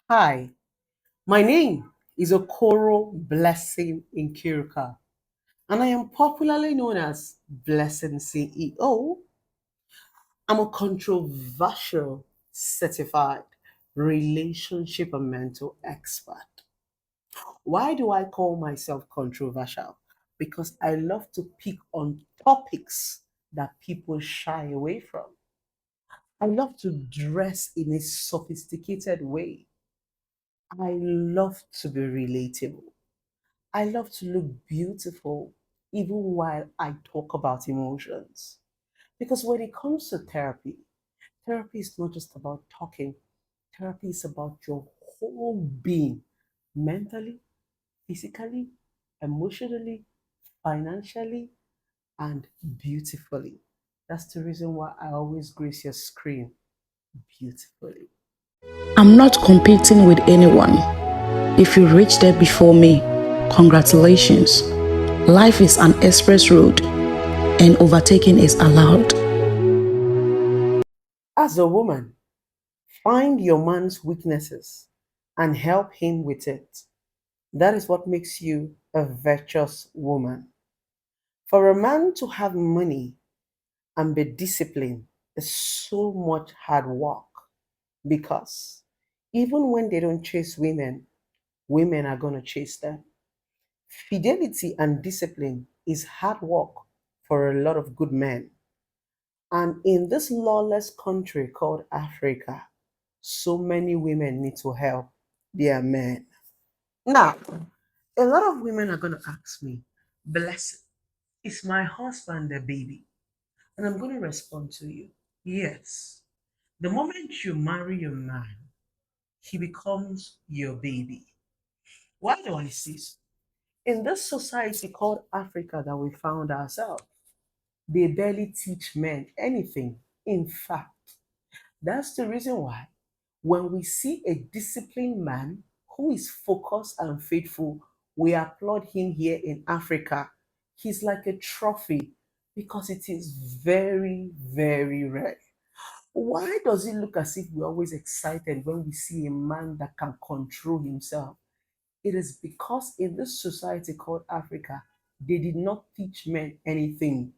Hi, my name is Okoro Blessing Nkirika, and I am popularly known as Blessing CEO. I'm a controversial certified relationship and mental expert. Why do I call myself controversial? Because I love to pick on topics that people shy away from. I love to dress in a sophisticated way. I love to be relatable. I love to look beautiful even while I talk about emotions. Because when it comes to therapy, therapy is not just about talking, therapy is about your whole being mentally, physically, emotionally, financially, and beautifully. That's the reason why I always grace your screen beautifully. I'm not competing with anyone. If you reached there before me, congratulations. Life is an express road and overtaking is allowed. As a woman, find your man's weaknesses and help him with it. That is what makes you a virtuous woman. For a man to have money and be disciplined is so much hard work because even when they don't chase women, women are going to chase them. Fidelity and discipline is hard work for a lot of good men. And in this lawless country called Africa, so many women need to help their men. Now, a lot of women are going to ask me, Blessed, is my husband a baby? And I'm going to respond to you, yes. The moment you marry your man, he becomes your baby. Why do I say so? In this society called Africa that we found ourselves, they barely teach men anything. In fact, that's the reason why when we see a disciplined man who is focused and faithful, we applaud him here in Africa. He's like a trophy because it is very, very rare. Why does it look as if we're always excited when we see a man that can control himself? It is because in this society called Africa, they did not teach men anything.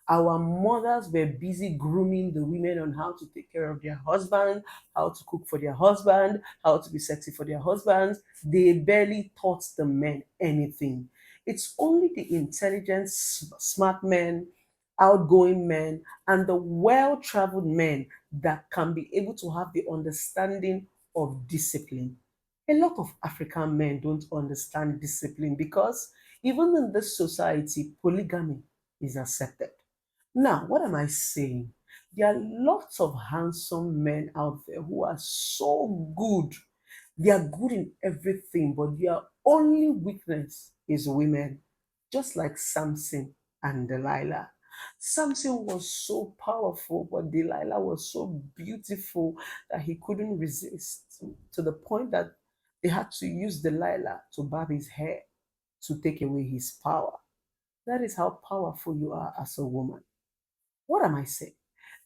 Our mothers were busy grooming the women on how to take care of their husband, how to cook for their husband, how to be sexy for their husbands. They barely taught the men anything. It's only the intelligent, smart men, outgoing men, and the well traveled men that can be able to have the understanding of discipline. A lot of African men don't understand discipline because even in this society, polygamy is accepted. Now, what am I saying? There are lots of handsome men out there who are so good. They are good in everything, but their only weakness is women, just like Samson and Delilah. Samson was so powerful, but Delilah was so beautiful that he couldn't resist to the point that they had to use Delilah to barb his hair to take away his power. That is how powerful you are as a woman. What am I saying?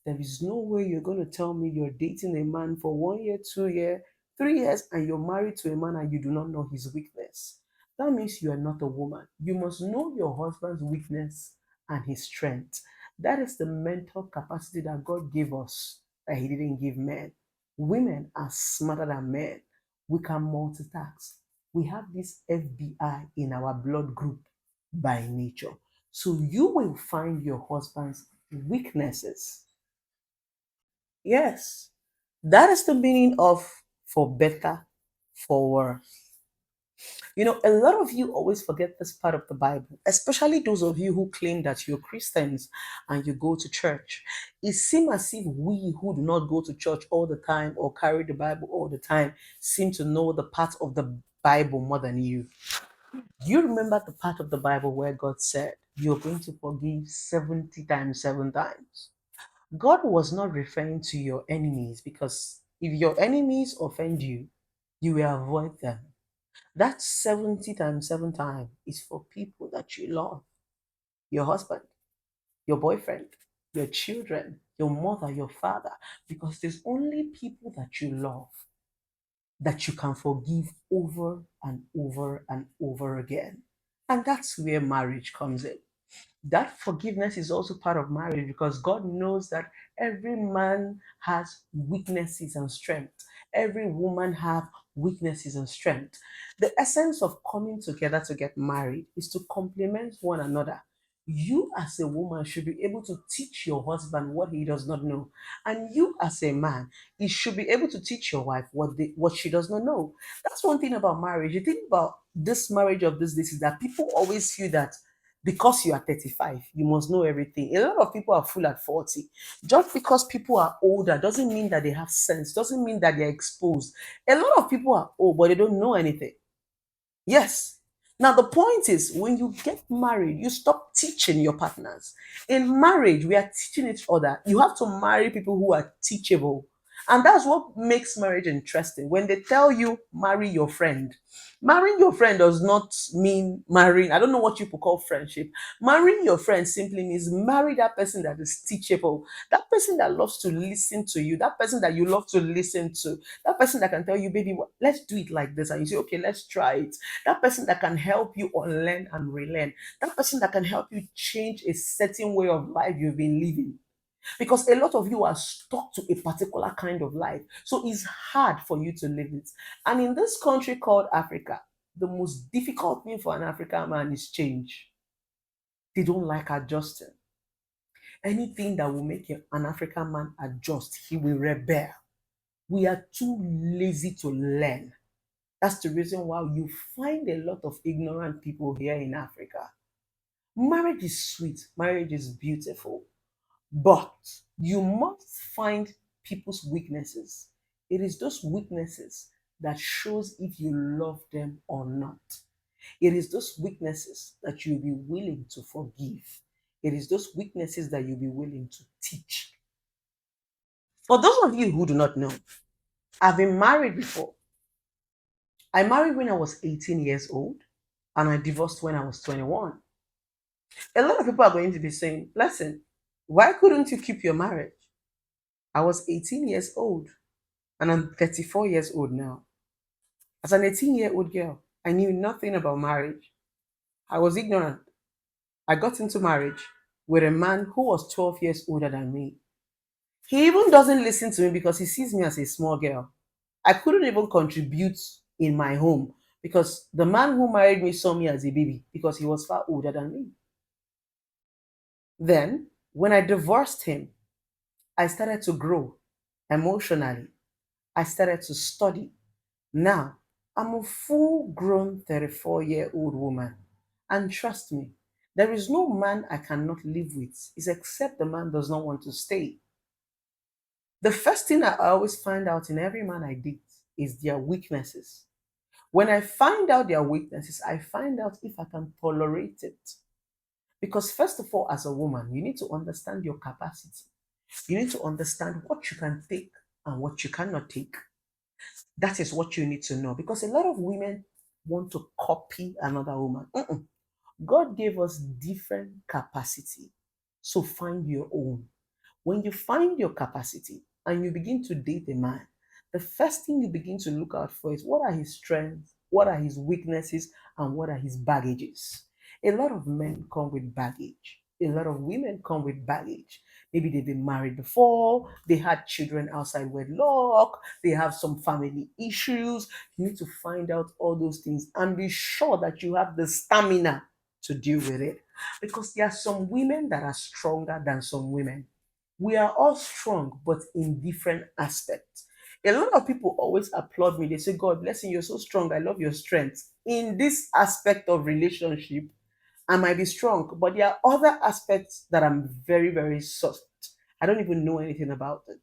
There is no way you're going to tell me you're dating a man for 1 year, 2 year, 3 years, and you're married to a man and you do not know his weakness. That means you are not a woman. You must know your husband's weakness and his strength. That is the mental capacity that God gave us that He didn't give men. Women are smarter than men. We can multitask. We have this FBI in our blood group by nature. So you will find your husband's weaknesses. Yes, that is the meaning of for better, for worse. You know, a lot of you always forget this part of the Bible, especially those of you who claim that you're Christians and you go to church. It seems as if we who do not go to church all the time or carry the Bible all the time seem to know the part of the Bible more than you. Do you remember the part of the Bible where God said, you're going to forgive 70 times, 7 times? God was not referring to your enemies because if your enemies offend you, you will avoid them. That 70 times 7 times is for people that you love, your husband, your boyfriend, your children, your mother, your father, because there's only people that you love. that you can forgive over and over and over again. And that's where marriage comes in. That forgiveness is also part of marriage because God knows that every man has weaknesses and strength. Every woman have weaknesses and strength. The essence of coming together to get married is to complement one another. You as a woman should be able to teach your husband what he does not know, and you as a man, you should be able to teach your wife what she does not know. That's one thing about marriage. You think about this marriage of this is that people always feel that because you are 35, you must know everything. A lot of people are full at 40. Just because people are older doesn't mean that they have sense, doesn't mean that they're exposed. A lot of people are old, but they don't know anything. Yes. Now, the point is, when you get married, you stop teaching your partners. In marriage, we are teaching each other. You have to marry people who are teachable. And that's what makes marriage interesting. When they tell you, marry your friend, marrying your friend does not mean marrying. I don't know what you people call friendship. Marrying your friend simply means marry that person that is teachable, that person that loves to listen to you, that person that you love to listen to, that person that can tell you, baby, let's do it like this. And you say, okay, let's try it. That person that can help you unlearn and relearn. That person that can help you change a certain way of life you've been living. Because a lot of you are stuck to a particular kind of life. So it's hard for you to live it. And in this country called Africa, the most difficult thing for an African man is change. They don't like adjusting. Anything that will make an African man adjust, he will rebel. We are too lazy to learn. That's the reason why you find a lot of ignorant people here in Africa. Marriage is sweet, marriage is beautiful, but you must find people's weaknesses. It is those weaknesses that shows if you love them or not. It is those weaknesses that you'll be willing to forgive. It is those weaknesses that you'll be willing to teach. For those of you who do not know, I've been married before. I married when I was 18 years old and I divorced when I was 21. A lot of people are going to be saying, listen, why couldn't you keep your marriage? I was 18 years old and I'm 34 years old now. As an 18-year-old girl, I knew nothing about marriage. I was ignorant. I got into marriage with a man who was 12 years older than me. He even doesn't listen to me because he sees me as a small girl. I couldn't even contribute in my home because the man who married me saw me as a baby because he was far older than me. Then, when I divorced him, I started to grow emotionally. I started to study. Now, I'm a full grown 34-year-old woman. And trust me, there is no man I cannot live with, is except the man does not want to stay. The first thing I always find out in every man I date is their weaknesses. When I find out their weaknesses, I find out if I can tolerate it. Because, first of all, as a woman, you need to understand your capacity. You need to understand what you can take and what you cannot take. That is what you need to know. Because a lot of women want to copy another woman. Mm-mm. God gave us different capacity. So find your own. When you find your capacity and you begin to date a man, the first thing you begin to look out for is what are his strengths, what are his weaknesses, and what are his baggages. A lot of men come with baggage. A lot of women come with baggage. Maybe they've been married before, they had children outside wedlock, they have some family issues. You need to find out all those things and be sure that you have the stamina to deal with it. Because there are some women that are stronger than some women. We are all strong, but in different aspects. A lot of people always applaud me. They say, God bless you, you're so strong. I love your strength. In this aspect of relationship, I might be strong, but there are other aspects that I'm very, very soft. I don't even know anything about it.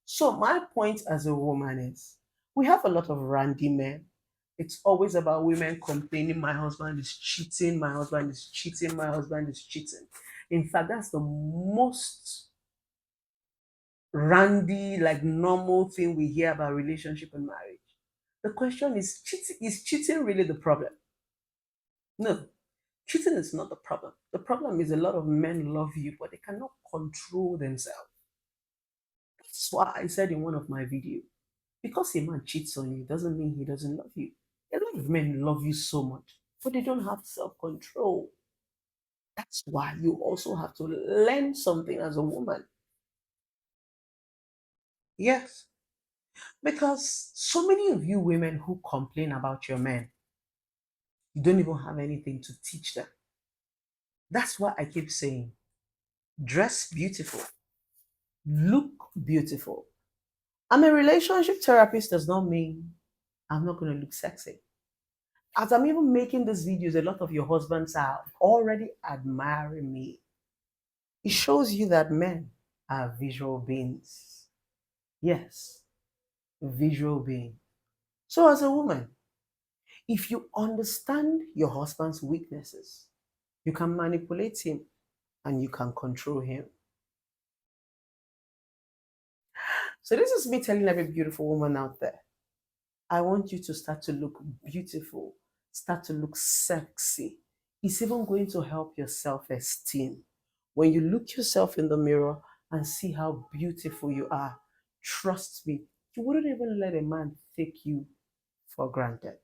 So, my point as a woman is we have a lot of randy men. It's always about women complaining, my husband is cheating, my husband is cheating, my husband is cheating. In fact, that's the most randy, like normal thing we hear about relationship and marriage. The question is cheating really the problem? No, cheating is not the problem. The problem is a lot of men love you, but they cannot control themselves. That's why I said in one of my videos, Because a man cheats on you doesn't mean he doesn't love you. A lot of men love you so much, but they don't have self control. That's why you also have to learn something as a woman. Yes. Because so many of you women who complain about your men, you don't even have anything to teach them. That's why I keep saying dress beautiful, look beautiful. I'm a relationship therapist, does not mean I'm not going to look sexy. As I'm even making these videos, a lot of your husbands are already admiring me. It shows you that men are visual beings. Yes, visual beings. So, as a woman, if you understand your husband's weaknesses, you can manipulate him and you can control him. So, this is me telling every beautiful woman out there, I want you to start to look beautiful, start to look sexy. It's even going to help your self esteem. When you look yourself in the mirror and see how beautiful you are, trust me, you wouldn't even let a man take you for granted.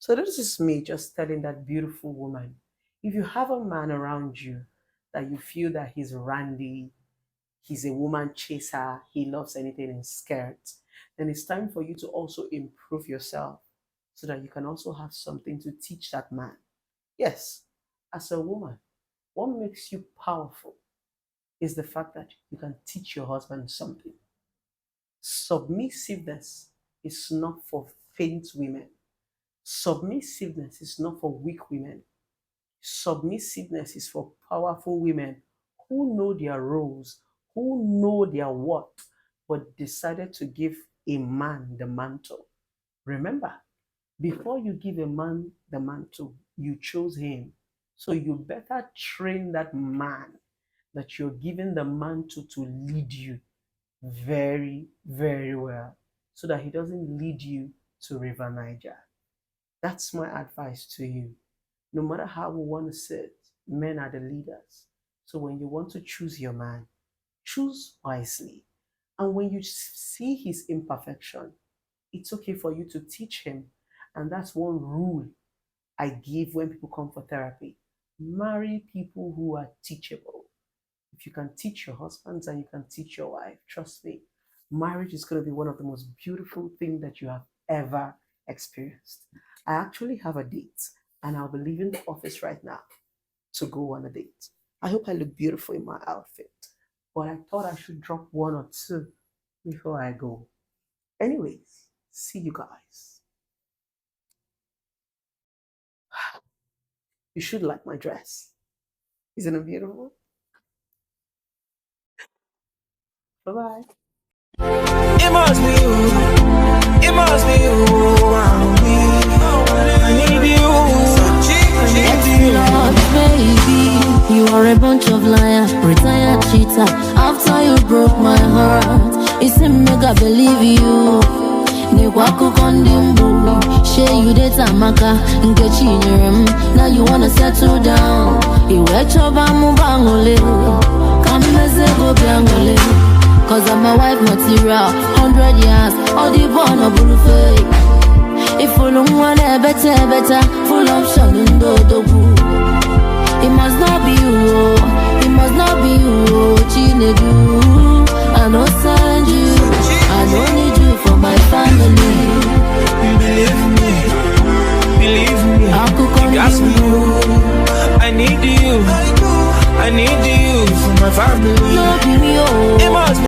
So, this is me just telling that beautiful woman, if you have a man around you that you feel that he's randy, he's a woman chaser, he loves anything in skirts, then it's time for you to also improve yourself so that you can also have something to teach that man. Yes, as a woman, what makes you powerful is the fact that you can teach your husband something. Submissiveness is not for faint women. Submissiveness is not for weak women. Submissiveness is for powerful women who know their roles, who know their worth, but decided to give a man the mantle. Remember, before you give a man the mantle, you chose him. So you better train that man that you're giving the mantle to lead you very, very well so that he doesn't lead you to River Niger. That's my advice to you. No matter how we want to sit, men are the leaders. So when you want to choose your man, choose wisely. And when you see his imperfection, it's okay for you to teach him. And that's one rule I give when people come for therapy. Marry people who are teachable. If you can teach your husbands and you can teach your wife, trust me, marriage is going to be one of the most beautiful things that you have ever experienced. I actually have a date and I'll be leaving the office right now to go on a date. I hope I look beautiful in my outfit, but I thought I should drop one or two before I go. Anyways, see you guys. You should like my dress. Isn't it beautiful? Bye bye. It must be you. It must be you. I need you. Lord, baby, you are a bunch of liars, retired cheater. After you broke my heart, it's a mega believe you. Nekwaku kondimbu, share you data maka, ngechi nyerem. Now you wanna settle down. Iwe choba mubangole, kameze go biangole. Cause I'm a wife material, 100 years, all the born of fake. If you don't want it better, full option in the it must not be you, it must not be you, Chinedu. I know send you, I don't need you for my family. Believe me, I could come got you. I need you for my family. no, be me, oh. It must be